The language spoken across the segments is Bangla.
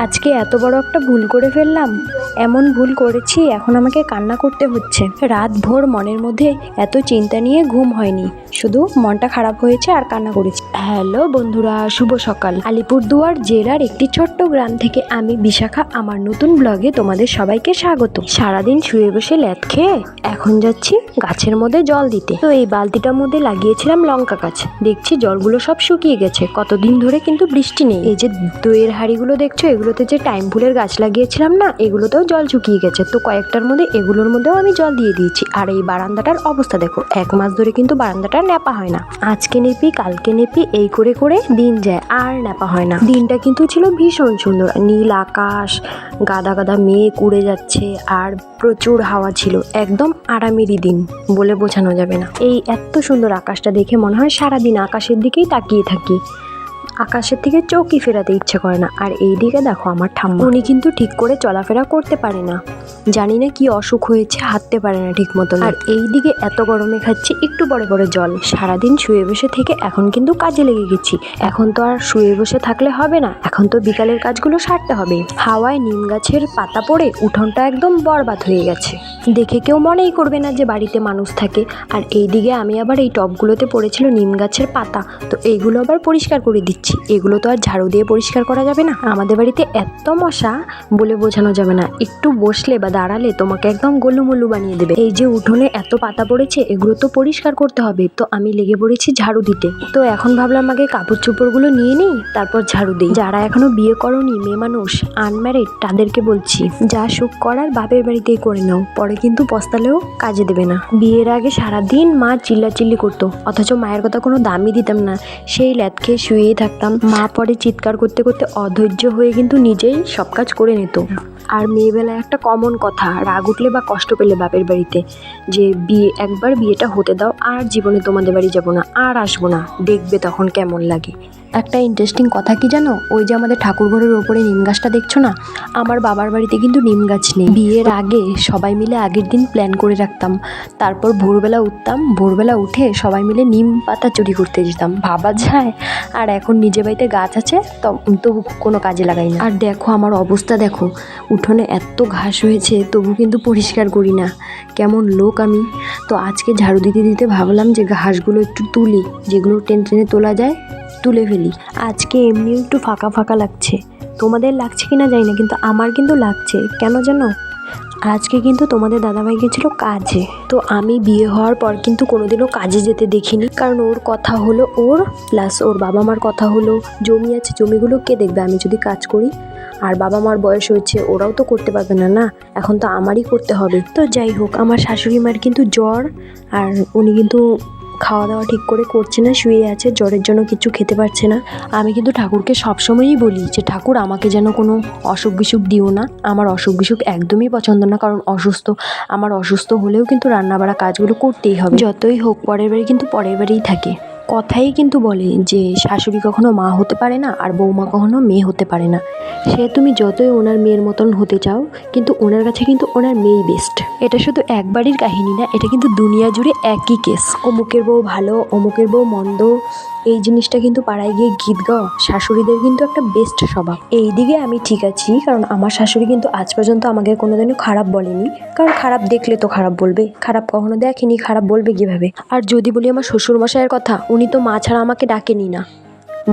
আজকে এত বড় একটা ভুল করে ফেললাম। এমন ভুল করেছি এখন আমাকে কান্না করতে হচ্ছে। রাত ভোর মনের মধ্যে এত চিন্তা নিয়ে ঘুম হয়নি, শুধু মনটা খারাপ হয়েছে আর কান্না করেছি। হ্যালো বন্ধুরা, শুভ সকাল। আলিপুরদুয়ার জেলার একটি ছোট্ট গ্রাম থেকে আমি বিশাখা আমার নতুন ব্লগে তোমাদের সবাইকে স্বাগত। সারাদিন শুয়ে বসে ল্যাদ খেয়ে এখন যাচ্ছি গাছের মধ্যে জল দিতে। তো এই বালতিটার মধ্যে লাগিয়েছিলাম লঙ্কা গাছ, দেখছি জলগুলো সব শুকিয়ে গেছে। কতদিন ধরে কিন্তু বৃষ্টি নেই। এই যে দইয়ের হাঁড়িগুলো দেখছো, এগুলোতে যে টাইম ফুলের গাছ লাগিয়েছিলাম না, এগুলোতেও জল শুকিয়ে গেছে। তো কয়েকটার মধ্যে এগুলোর মধ্যেও আমি জল দিয়ে দিয়েছি। আর এই বারান্দাটার অবস্থা দেখো, 1 মাস ধরে কিন্তু বারান্দাটা ন্যাপা হয় না। আজকে নেপি কালকে নেপি এই করে করে দিন যায় আর ন্যাপা হয় না। দিনটা কিন্তু ছিল ভীষণ সুন্দর, নীল আকাশ, গাদা গাদা মেঘ উড়ে যাচ্ছে আর প্রচুর হাওয়া ছিল। একদম আরামেরই দিন বলে বোঝানো যাবে না। এই এত সুন্দর আকাশটা দেখে মনে হয় সারাদিন আকাশের দিকেই তাকিয়ে থাকি, আকাশের থেকে চোখই ফেরাতে ইচ্ছে করে না। আর এই দিকে দেখো আমার ঠাম্মা, উনি কিন্তু ঠিক করে চলাফেরা করতে পারে না, জানি না কি অসুখ হয়েছে, হাঁটতে পারে না ঠিক মতো। আর এই দিকে এত গরমে খাচ্ছি একটু পরে পরে জল। সারাদিন শুয়ে বসে থেকে এখন কিন্তু কাজে লেগে গেছি। এখন তো আর শুয়ে বসে থাকলে হবে না, এখন তো বিকালের কাজগুলো সারতে হবে। হাওয়ায় নিম গাছের পাতা পড়ে উঠোনটা একদম বরবাদ হয়ে গেছে, দেখে কেউ মনেই করবে না যে বাড়িতে মানুষ থাকে। আর এই দিকে আমি আবার এই টবগুলোতে পড়েছিল নিম গাছের পাতা, তো এইগুলো আবার পরিষ্কার করে দিচ্ছি। এগুলো তো আর ঝাড়ু দিয়ে পরিষ্কার করা যাবে না। আমাদের বাড়িতে এত মশা বলে বোঝানো যাবে না, একটু বসলে বা দাঁড়ালে তোমাকে একদম গোলুমোলু বানিয়ে দেবে। এই যে উঠোনে এত পাতা পড়েছে, এগুলো তো পরিষ্কার করতে হবে, তো আমি লেগে পড়েছি ঝাড়ু দিতে। তো এখন ভাবলাম আগে কাপড় চোপড়গুলো নিয়ে নিই, তারপর ঝাড়ু দিই। যারা এখনো বিয়ে করোনি, মেয়ে মানুষ, আনম্যারিড, তাদেরকে বলছি যা সুখ করার বাপের বাড়িতেই করে নাও, পরে কিন্তু পস্তালেও কাজে দেবে না। বিয়ের আগে সারাদিন মা চিল্লাচিল্লি করতো, অথচ মায়ের কথা কোনো দামই দিতাম না, সেই ল্যাদ খেয়ে শুয়েই থাকতাম। মা পরে চিৎকার করতে করতে অধৈর্য হয়ে কিন্তু নিজেই সব কাজ করে নিত। আর মেয়েবেলায় একটা কমন কথা, রাগ উঠলে বা কষ্ট পেলে বাপের বাড়িতে, যে একবার বিয়েটা হতে দাও, আর জীবনে তোমাদের বাড়ি যাব না, আর আসবো না, দেখবে তখন কেমন লাগে। একটা ইন্টারেস্টিং কথা কি জানো, ওই যে আমাদের ঠাকুর ঘরের ওপরে নিম গাছটা দেখছো না, আমার বাবার বাড়িতে কিন্তু নিম গাছ নেই। বিয়ের আগে সবাই মিলে আগের দিন প্ল্যান করে রাখতাম, তারপর ভোরবেলা উঠতাম, ভোরবেলা উঠে সবাই মিলে নিম পাতা চুরি করতে যেতাম। ভাবা যায়? আর এখন নিজে বাড়িতে গাছ আছে তো কোনো কাজে লাগাই না। আর দেখো আমার অবস্থা দেখো, উঠোনে এত ঘাস হয়েছে তবু কিন্তু পরিষ্কার করি না, কেমন লোক আমি। তো আজকে ঝাড়ু দিতে দিতে ভাবলাম যে ঘাসগুলো একটু তুলি, যেগুলো টেনে তোলা যায় তুলে ফেলি। আজকে এমনিও একটু ফাঁকা ফাঁকা লাগছে, তোমাদের লাগছে কিনা জানি না, কিন্তু আমার কিন্তু লাগছে। কেন জানো? আজকে কিন্তু তোমাদের দাদাভাই গেছিলো কাজে। তো আমি বিয়ে হওয়ার পর কিন্তু কোনোদিনও কাজে যেতে দেখিনি, কারণ ওর কথা হলো ওর, প্লাস ওর বাবা মার কথা হলো জমি আছে, জমিগুলো কে দেখবে আমি যদি কাজ করি। আর বাবা মার বয়স হয়েছে, ওরাও তো করতে পারবে না, না এখন তো আমারই করতে হবে। তো যাই হোক, আমার শাশুড়ি মার কিন্তু জ্বর, আর উনি কিন্তু খাওয়া দাওয়া ঠিক করে করছে না, শুয়ে আছে, জ্বরের জন্য কিছু খেতে পারছে না। আমি কিন্তু ঠাকুরকে সবসময়ই বলি যে ঠাকুর আমাকে যেন কোনো অসুখ বিসুখ দিও না, আমার অসুখ বিসুখ একদমই পছন্দ না, কারণ আমার অসুস্থ হলেও কিন্তু রান্নাবাড়া কাজগুলো করতেই হবে, যতই হোক পরের বাড়ি কিন্তু পরের বাড়িই থাকে। কথাই কিন্তু বলে যে শাশুড়ি কখনো মা হতে পারে না, আর বৌমা কখনো মেয়ে হতে পারে না। সে তুমি যতই ওনার মেয়ের মতন হতে চাও, কিন্তু ওনার কাছে কিন্তু ওনার মেয়েই বেস্ট। এটা শুধু একবারই কাহিনী না, এটা কিন্তু দুনিয়া জুড়ে একই কেস। অমুকের বউ ভালো, অমুকের বউ মন্দ, এই জিনিসটা কিন্তু পাড়ায় গিয়ে গীত গাওয়া শাশুড়িদের কিন্তু একটা বেস্ট স্বভাব। এই দিকে আমি ঠিক আছি, কারণ আমার শাশুড়ি কিন্তু আজ পর্যন্ত আমাকে কোনোদিনও খারাপ বলেনি, কারণ খারাপ দেখলে তো খারাপ বলবে, খারাপ কখনো দেখেনি, খারাপ বলবে কিভাবে। আর যদি বলি আমার শ্বশুর মশাইয়ের কথা, উনি তো মা ছাড়া আমাকে ডাকেনি না,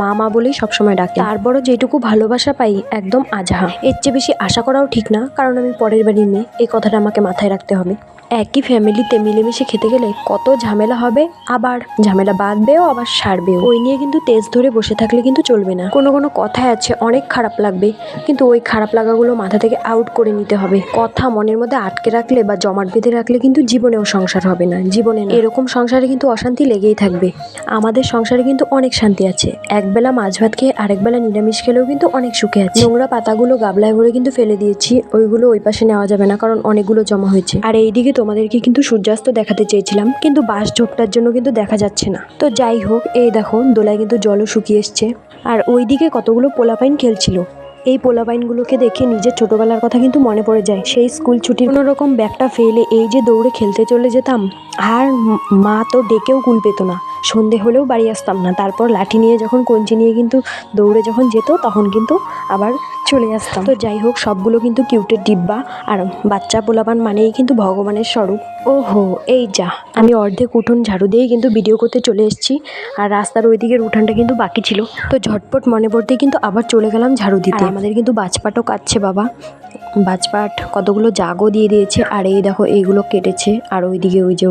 মা মা বলেই সবসময় ডাকে। তারপরও যেটুকু ভালোবাসা পাই একদম আজাহা, এর চেয়ে বেশি আশা করাও ঠিক না, কারণ আমি পরের বাড়ির মেয়ে, এই কথাটা আমাকে মাথায় রাখতে হবে। একই ফ্যামিলিতে মিলেমিশে খেতে গেলে কত ঝামেলা হবে, আবার ঝামেলা বাঁধবেও আবার সারবেও। ওই নিয়ে কিন্তু তেজ ধরে বসে থাকলে কিন্তু চলবে না। কোনো কোনো কথায় আছে অনেক খারাপ লাগবে, কিন্তু ওই খারাপ লাগাগুলো মাথা থেকে আউট করে নিতে হবে। কথা মনের মধ্যে আটকে রাখলে বা জমাট বেঁধে রাখলে কিন্তু জীবনেও সংসার হবে না, জীবনে না। এরকম সংসারে কিন্তু অশান্তি লেগেই থাকবে। আমাদের সংসারে কিন্তু অনেক শান্তি আছে, একবেলা মাছ ভাত খেয়ে আরেকবেলা নিরামিষ খেলেও কিন্তু অনেক সুখে আছে। নোংরা পাতাগুলো গাবলায় ভরে কিন্তু ফেলে দিয়েছি, ওইগুলো ওই পাশে নেওয়া যাবে না, কারণ অনেকগুলো জমা হয়েছে। আর এইদিকে তোমাদেরকে কিন্তু সূর্যাস্ত দেখাতে চেয়েছিলাম, কিন্তু বাঁশ ঝোপটার জন্য কিন্তু দেখা যাচ্ছে না। তো যাই হোক, এই দেখো দোলায় কিন্তু জলও শুকিয়ে এসছে। আর ওইদিকে কতগুলো পোলাপাইন খেলছিল, এই পোলাপাইনগুলোকে দেখে নিজের ছোটবেলার কথা কিন্তু মনে পড়ে যায়। সেই স্কুল ছুটির কোনো রকম ব্যাগটা ফেলে এই যে দৌড়ে খেলতে চলে যেতাম, আর মা তো ডেকেও কুল পেত না, সন্ধে হলেও বাড়ি আসতাম না। তারপর লাঠি নিয়ে যখন কঞ্চি নিয়ে কিন্তু দৌড়ে যখন যেত তখন কিন্তু আবার চলে আসতাম। তো যাই হোক, সবগুলো কিন্তু কিউটের ডিব্বা। আর বাচ্চা পোলাপান মানেই কিন্তু ভগবানের স্বরূপ। ওহো, এই যা আমি অর্ধেক উঠোন ঝাড়ু দিয়েই কিন্তু ভিডিও করতে চলে এসেছি। আর রাস্তার ওই দিকের উঠানটা কিন্তু বাকি ছিল, তো ঝটপট মনে পড়তেই কিন্তু আবার চলে গেলাম ঝাড়ু দিতে। আমাদের কিন্তু বাজপাটও কাটছে বাবা, বাজপাট কতগুলো জাগও দিয়ে দিয়েছে। আর এই দেখো এইগুলো কেটেছে, আর ওইদিকে ওই যে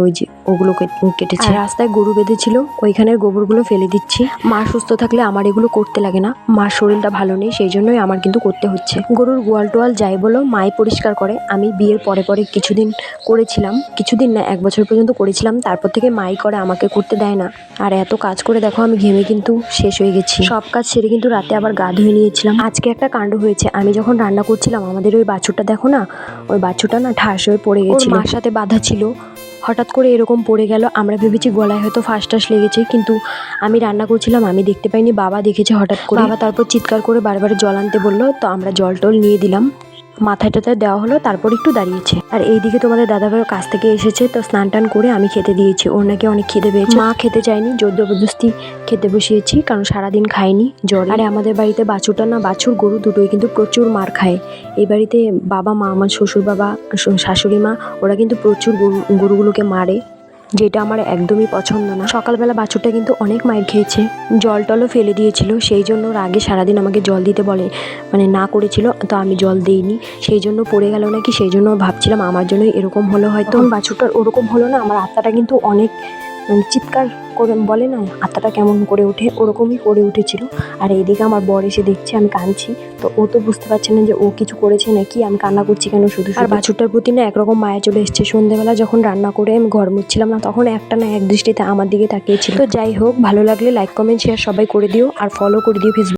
ওগুলো কেটেছে। রাস্তায় গরু বেঁধেছিল, ওইখানের গোবরগুলো ফেলে দিচ্ছি। মা সুস্থ থাকলে আমার এগুলো করতে লাগে না, মার শরীরটা ভালো নেই, সেই জন্যই আমার কিন্তু করতে হচ্ছে। গরুর গোয়াল টোয়াল যাই বলো মাই পরিষ্কার করে। আমি বিয়ের পরে পরে কিছুদিন করেছিলাম, কিছুদিন না 1 বছর পর্যন্ত করেছিলাম, তারপর থেকে মাই করে, আমাকে করতে দেয় না। আর এত কাজ করে দেখো আমি ঘেমে কিন্তু শেষ হয়ে গেছি। সব কাজ সেরে কিন্তু রাতে আবার গা ধুয়ে নিয়েছিলাম। আজকে একটা কাণ্ড হয়েছে, আমি যখন রান্না করছিলাম আমাদের ওই বাছুরটা দেখো না, ওই বাছুরটা না ঠাস হয়ে পড়ে গেছিল, মার সাথে বাঁধা ছিল। হঠাৎ করে এরকম পড়ে গেল, আমরা ভেবেছি গলায় হয়তো ফাঁস লেগেছে, কিন্তু আমি রান্না করছিলাম, আমি দেখতে পাইনি, বাবা দেখেছে হঠাৎ করে। বাবা তারপর চিৎকার করে বারবার জল আনতে বললো, তো আমরা জল টল নিয়ে দিলাম, মাথায় টাথায় দেওয়া হলো, তারপর একটু দাঁড়িয়েছে। আর এইদিকে তোমাদের দাদাভাইও কাছ থেকে এসেছে, তো স্নান টান করে আমি খেতে দিয়েছি। ওর নাকি অনেক খিদে পেয়েছে, মা খেতে চায়নি, জোর জবরদস্তি খেতে বসিয়েছি, কারণ সারাদিন খায়নি জ্বর। আর আমাদের বাড়িতে বাছুরটা না, বাছুর গরু দুটোই কিন্তু প্রচুর মার খায়। এই বাড়িতে বাবা মা, আমার শ্বশুর বাবা, শাশুড়ি মা, ওরা কিন্তু প্রচুর গরুগুলোকে মারে, যেটা আমার একদমই পছন্দ না। সকালবেলা বাছুরটা কিন্তু অনেক মাইর খেয়েছে, জল টলও ফেলে দিয়েছিল, সেই জন্য ওর আগে সারাদিন আমাকে জল দিতে বলে, মানে না করেছিল, তো আমি জল দিইনি, সেই জন্য পড়ে গেল নাকি, সেই জন্য ভাবছিলাম আমার জন্যই এরকম হলো হয়তো। বাছুরটার ওরকম হলো না, আমার আত্মাটা কিন্তু অনেক চিৎকার করে, বলে না আত্মাটা কেমন করে ওঠে, ওরকমই করে উঠেছিল। আর এইদিকে আমার বর এসে দেখছে আমি কাঁদছি, তো ও তো বুঝতে পারছে না যে ও কিছু করেছে নাকি, আমি কান্না করছি কেন শুধু। আর বাছুরটার প্রতি না একরকম মায়া চলে এসছে। সন্ধ্যেবেলা যখন রান্না করে আমি ঘর মুছছিলাম না, তখন একটা না এক দৃষ্টিতে আমার দিকে তাকিয়েছিল। তো যাই হোক, ভালো লাগলে লাইক কমেন্ট শেয়ার সবাই করে দিও, আর ফলো করে দিও ফেসবুক।